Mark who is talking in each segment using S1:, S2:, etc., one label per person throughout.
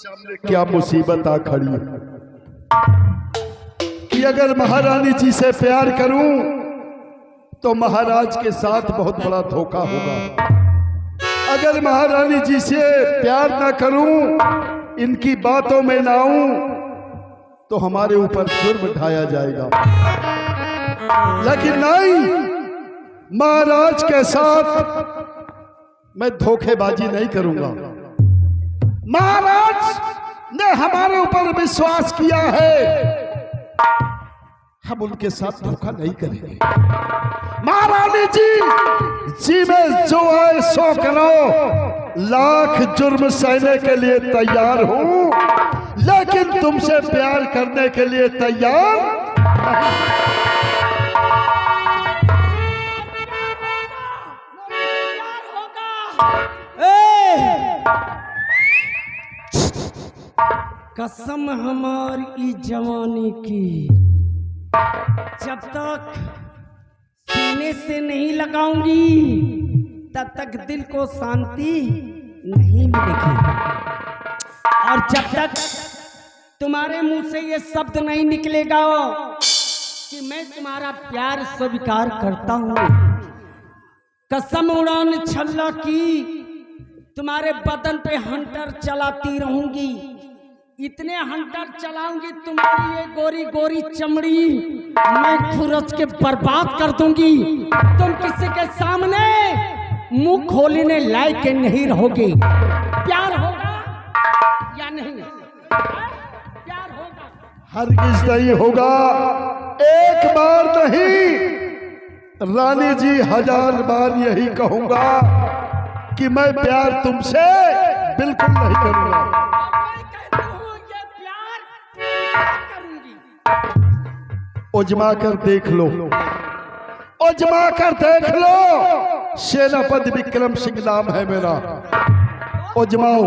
S1: सामने क्या मुसीबत आ खड़ी है कि अगर महारानी जी से प्यार करूं तो महाराज के साथ बहुत बड़ा धोखा होगा। अगर महारानी जी से प्यार ना करूं, इनकी बातों में ना आऊं तो हमारे ऊपर जुर्म ढाया जाएगा। लेकिन नहीं, महाराज के साथ मैं धोखेबाजी नहीं करूंगा। महाराज ने हमारे ऊपर विश्वास किया है, हम उनके साथ धोखा नहीं करेंगे। महारानी जी में जो है सो करो, लाख जुर्म सहने के लिए तैयार हूं, लेकिन तुमसे प्यार करने के लिए तैयार
S2: कसम हमारी जवानी की, जब तक सीने से नहीं लगाऊंगी तब तक दिल को शांति नहीं मिलेगी। और जब तक तुम्हारे मुंह से ये शब्द नहीं निकलेगा कि मैं तुम्हारा प्यार स्वीकार करता हूं, कसम उड़ान छल्ला की तुम्हारे बदन पे हंटर चलाती रहूंगी। इतने हंटर चलाऊंगी तुम्हारी ये गोरी गोरी चमड़ी मैं खुरच के बर्बाद कर दूंगी। तुम किसी के सामने मुंह खोलने लायक नहीं रहोगे। प्यार होगा या नहीं? प्यार होगा?
S1: हरगिज नहीं होगा। एक बार नहीं, रानी जी 1000 बार यही कहूंगा कि मैं प्यार तुमसे बिल्कुल नहीं करूंगा। उजमा कर देख लो, उजमा कर देख लो। सेनापति विक्रम सिंह नाम है मेरा, उजमाओ।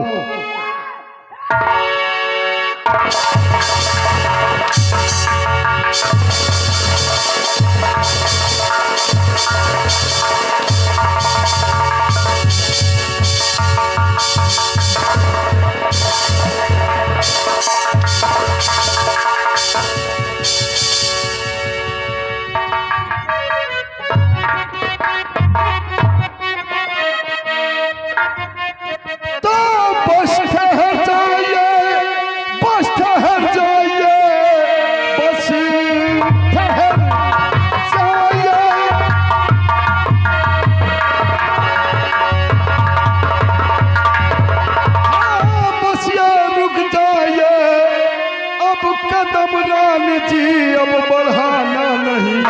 S1: जी अब बढ़ाना नहीं,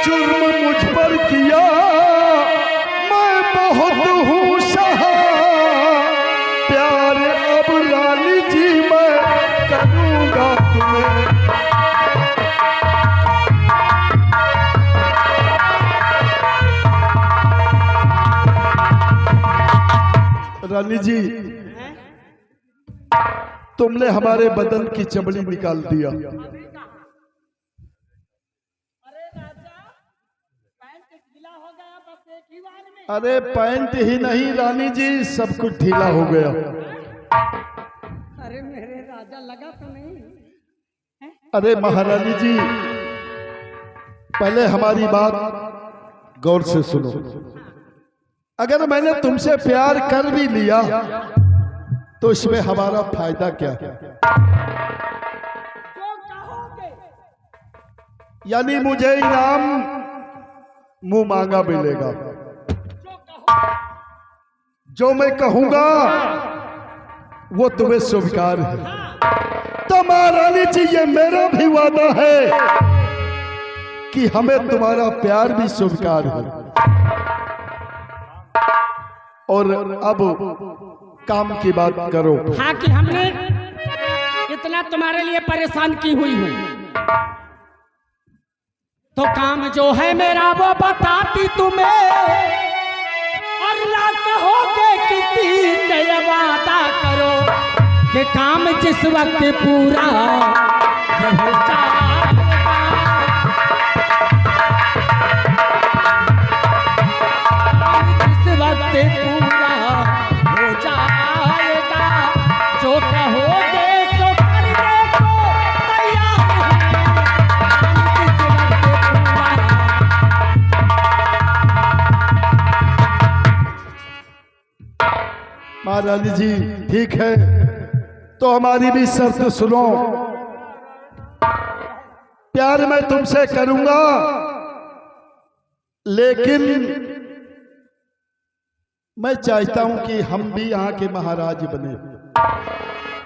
S1: जुर्म मुझ पर किया मैं बहुत हूँ सहा, प्यार अब रानी जी मैं करूँगा तुम्हें। रानी जी, तुमने हमारे बदन की चमड़ी निकाल दिया। अरे पैंट ही नहीं रानी जी, सब कुछ ढीला हो गया।
S2: अरे मेरे राजा, लगा तो नहीं?
S1: अरे महारानी जी, पहले हमारी बात गौर से सुनो। अगर मैंने तुमसे प्यार कर भी लिया तो इसमें हमारा फायदा क्या है? यानी मुझे इनाम मुंह मांगा मिलेगा। जो मैं कहूंगा वो तुम्हें स्वीकार है। तो महारानी जी, ये मेरा भी वादा है कि हमें तुम्हारा प्यार भी स्वीकार है। और अब काम की बात करो।
S2: हाँ, कि हमने इतना तुम्हारे लिए परेशान की हुई हूँ, तो काम जो है मेरा वो बताती तुम्हें। और ना कहोगे किसी से वादा करो कि काम जिस वक्त पूरा हो जाएगा, जिस वक्त पूरा हो जाएगा, जो
S1: महारानी जी ठीक है, तो हमारी भी शर्त सुनो। प्यार मैं तुमसे करूंगा, लेकिन मैं चाहता हूं कि हम भी यहाँ के महाराज बने।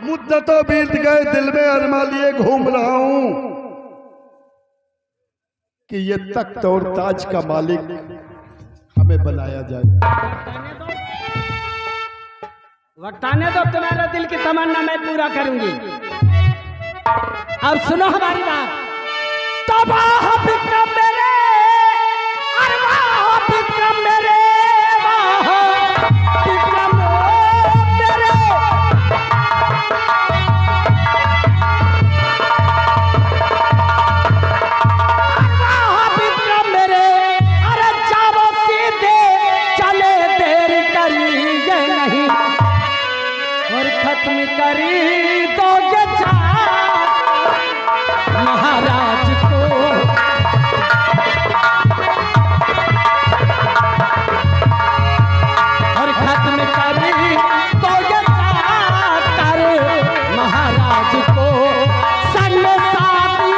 S1: मुद्दतों बीत गए, दिल में अरमा लिए घूम रहा हूं कि ये तख्त और ताज का मालिक हमें बनाया जाए।
S2: वक्ताने दो, तुम्हारे दिल की तमन्ना मैं पूरा करूंगी। अब सुनो हमारी बात। तबाह विक्रम मेरे, अरवाह विक्रम मेरे, वाह विक्रम मेरे। अरवाह विक्रम मेरे, अरे जाओ सीधे चले, देर करिए नहीं और खत्म करी दोगे महाराज को। और खत्म करी दोगे कर महाराज को। संग साथी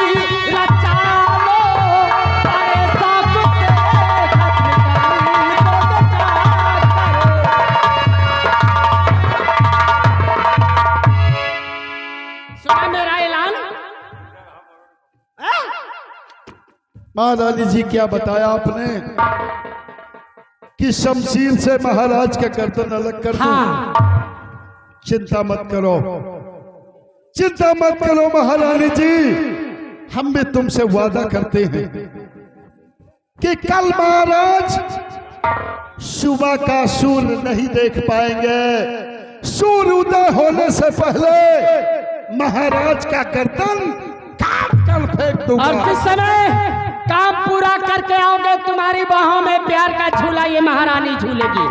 S2: रचा लो, अरे साथ से खत्म करी दोगे सुना मेरा ऐलान।
S1: महारानी जी क्या बताया आपने कि शमशीर से महाराज का गर्दन अलग कर दो।
S2: हाँ।
S1: चिंता मत करो, चिंता मत करो महारानी जी, हम भी तुमसे वादा करते हैं कि कल महाराज सुबह का सूर्य नहीं देख पाएंगे। सूर्य उदय होने से पहले महाराज का गर्दन काट कर फेंक दूंगा।
S2: और जिस समय काम पूरा करके आओगे, तुम्हारी बाहों में प्यार का झूला ये महारानी झूलेगी।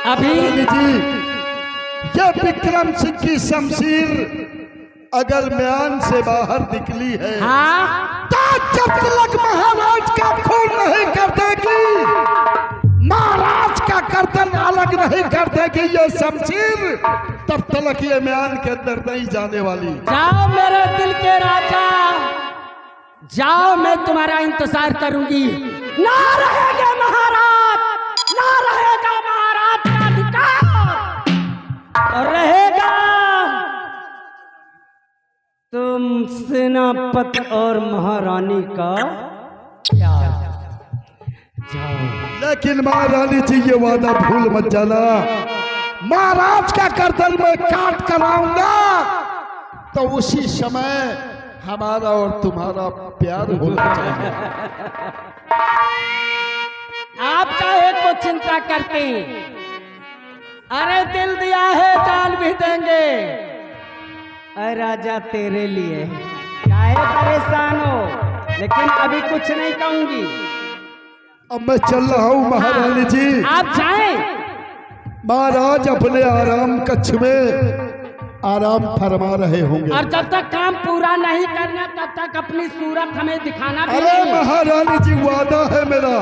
S2: अभी
S1: जी ये विक्रम सिंह की शमशीर अगर म्यान से बाहर निकली है,
S2: हाँ,
S1: तो जब तक महाराज का खून नहीं कर देगी, महाराज का गर्दन अलग नहीं कर देगी ये शमशीर, तब तक ये म्यान के अंदर नहीं जाने वाली।
S2: जाओ मेरे दिल के राजा, जाओ, मैं तुम्हारा इंतजार करूंगी। ना रहेगा महाराज, ना रहेगा महाराज का अधिकार, और रहेगा तुम सेनापति और महारानी का प्यार। जाओ।
S1: लेकिन महारानी जी ये वादा भूल मत जाना, महाराज का गर्दन में काट कर आऊंगा तो उसी समय हमारा और तुम्हारा प्यार होना चाहिए।
S2: आप काहे को चिंता करते? अरे दिल दिया है जान भी देंगे। अरे राजा तेरे लिए काहे परेशान हो, लेकिन अभी कुछ नहीं कहूंगी।
S1: अब मैं चल रहा हूँ महारानी जी।
S2: आप जाएं।
S1: महाराज अपने आराम कक्ष में आराम फरमा रहे होंगे।
S2: और जब तक काम पूरा नहीं करना तब तक अपनी सूरत हमें दिखाना भी
S1: अरे
S2: नहीं।
S1: महारानी जी वादा है मेरा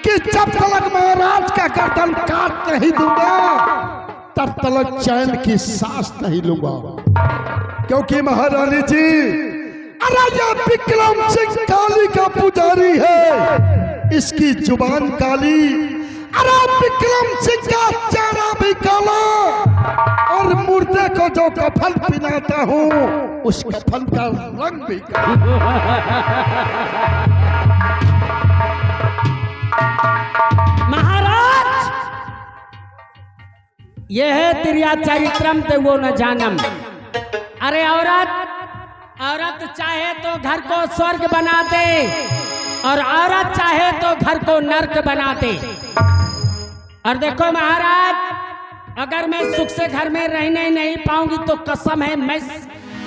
S1: कि जब तक महाराज का गर्दन काट नहीं दूंगा तब तक चैन की सांस नहीं लूंगा, क्योंकि महारानी जी अरे ये विक्रम सिंह काली का पुजारी है, इसकी जुबान काली। अरे विक्रम सिंह का चेहरा भी काला, और मुर्दे को जो कफन पहनाता हूँ उस कफन का रंग भी काला।
S2: महाराज, यह है तिरिया चरित्रम ते वो न जानम। अरे औरत चाहे तो घर को स्वर्ग बना दे, और औरत चाहे तो घर को नर्क बना दे। और देखो महाराज, अगर मैं सुख से घर में रहने नहीं पाऊंगी तो कसम है मैं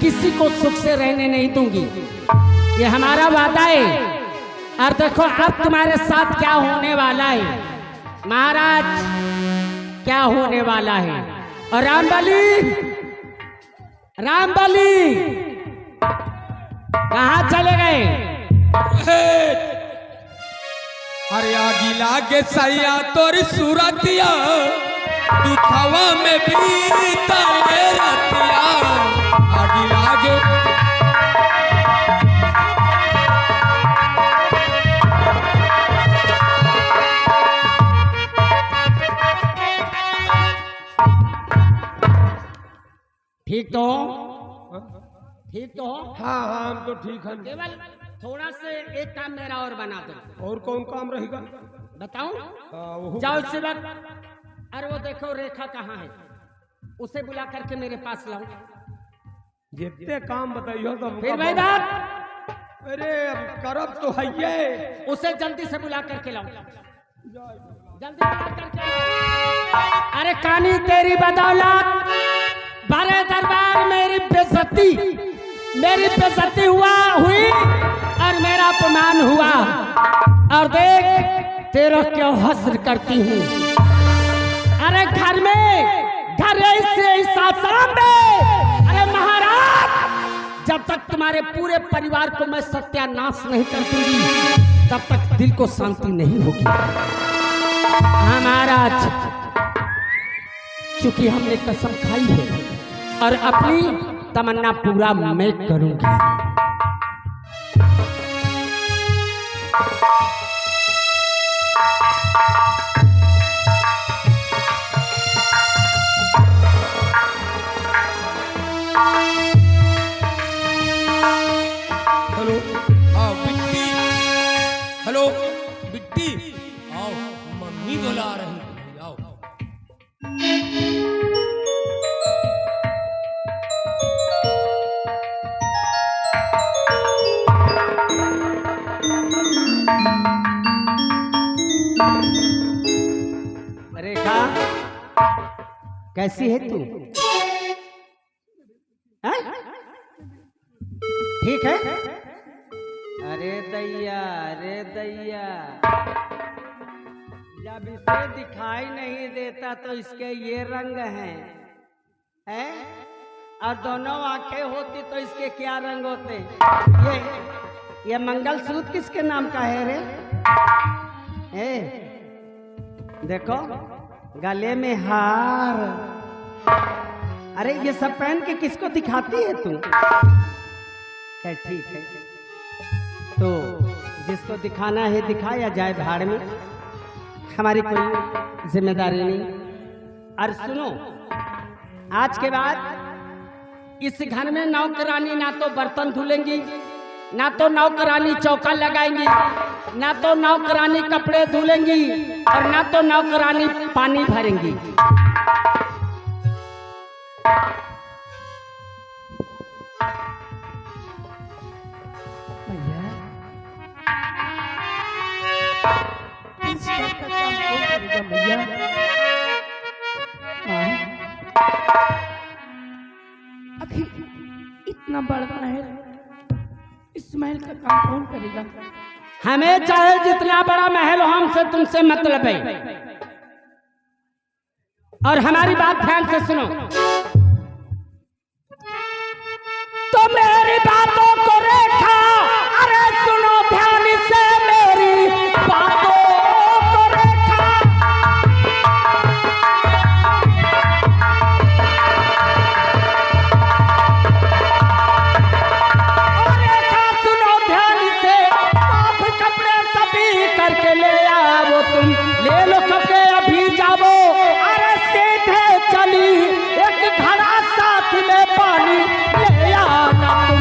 S2: किसी को सुख से रहने नहीं दूंगी, ये हमारा वादा है। और देखो अब तुम्हारे साथ क्या होने वाला है महाराज, क्या होने वाला है। और रामबली कहाँ चले गए?
S3: अरे आगी लागे सैया तोरी सूरतिया दुखवा में बीता ले रतिया आगी लागे
S2: ठीक तो हो? ठीक तो हो?
S3: हाँ हाँ हम तो ठीक है।
S2: केवल थोड़ा से एक काम मेरा और बना दो।
S3: और कौन काम रहेगा?
S2: बताऊं?
S3: वो
S2: जाओ इसी वक्त। अरे वो देखो रेखा कहाँ है, उसे बुला करके मेरे पास लाओ।
S3: जितने काम बताइयो तो
S2: फिर भाई बात,
S3: अरे अब करब तो है ये।
S2: उसे जल्दी से बुला करके लाओ, जल्दी बुला करके लाओ। अरे कानी तेरी बदौलत बड़े दरबार मेरी बेइज्जती हुई और मेरा अपमान हुआ। और देख तेरा क्यों हस्र करती हूँ। अरे घर से सासाराम में, अरे महाराज, जब तक तुम्हारे पूरे परिवार को मैं सत्यानाश नहीं कर दूंगी तब तक दिल को शांति नहीं होगी। हाँ महाराज, क्योंकि हमने कसम खाई है और अपनी तमन्ना पूरा मैं करूंगी।
S3: हेलो, आओ बिट्टी। हेलो बिट्टी, आओ मम्मी बुला रही है, आओ।
S2: रेखा, कैसी है तू? हैं? ठीक है? अरे दैया, जब इसे दिखाई नहीं देता तो इसके ये रंग हैं? और दोनों आंखें होती तो इसके क्या रंग होते? ये मंगलसूत्र किसके नाम का है रे? देखो गले में हार। अरे ये सब पहन के किसको दिखाती है तू? ठीक है, तो जिसको दिखाना है दिखाया जाए, भाड़ में, हमारी कोई जिम्मेदारी नहीं। और सुनो, आज के बाद इस घर में नौकरानी ना तो बर्तन धुलेंगी, ना तो नौकरानी चौका लगाएंगी, ना तो नौकरानी कपड़े धुलेंगी और ना तो नौकरानी पानी भरेंगी।
S4: आखिर इतना बड़ा महल, इस महल का काम कौन करेगा?
S2: हमें चाहे जितना बड़ा महल हो, हमसे तुमसे मतलब है। और हमारी बात ध्यान से सुनो। तो मेरी बातों को रेखा, अरे सुनो ध्यान से मेरी बातों को रेखा। और रेखा सुनो ध्यान से, साफ कपड़े सभी करके ले आओ। तुम ले लो कपड़े, अभी जाओ। अरे सीधे चली एक घड़ा साथ में पानी ले आना तुम।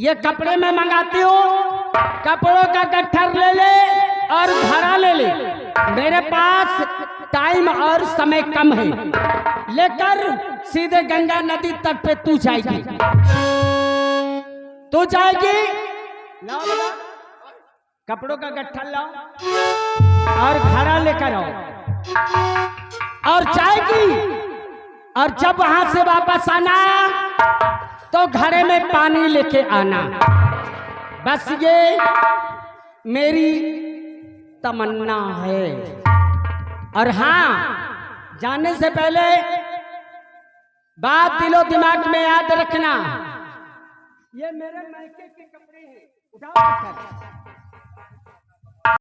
S2: ये कपड़े मैं मंगाती हूँ, कपड़ों का गट्ठर ले ले और घड़ा ले ले। मेरे पास टाइम और समय कम है, लेकर सीधे गंगा नदी तट पे तू जाएगी, तू जाएगी। लाओ बेटा, कपड़ों का गट्ठा लाओ और घड़ा लेकर आओ और जाएगी। और जब वहां से वापस आना तो घड़े में पानी लेके आना। बस ये मेरी तमन्ना है। और हाँ, जाने से पहले बात दिलो दिमाग में याद रखना, ये मेरे मायके के कपड़े हैं, उठाओ।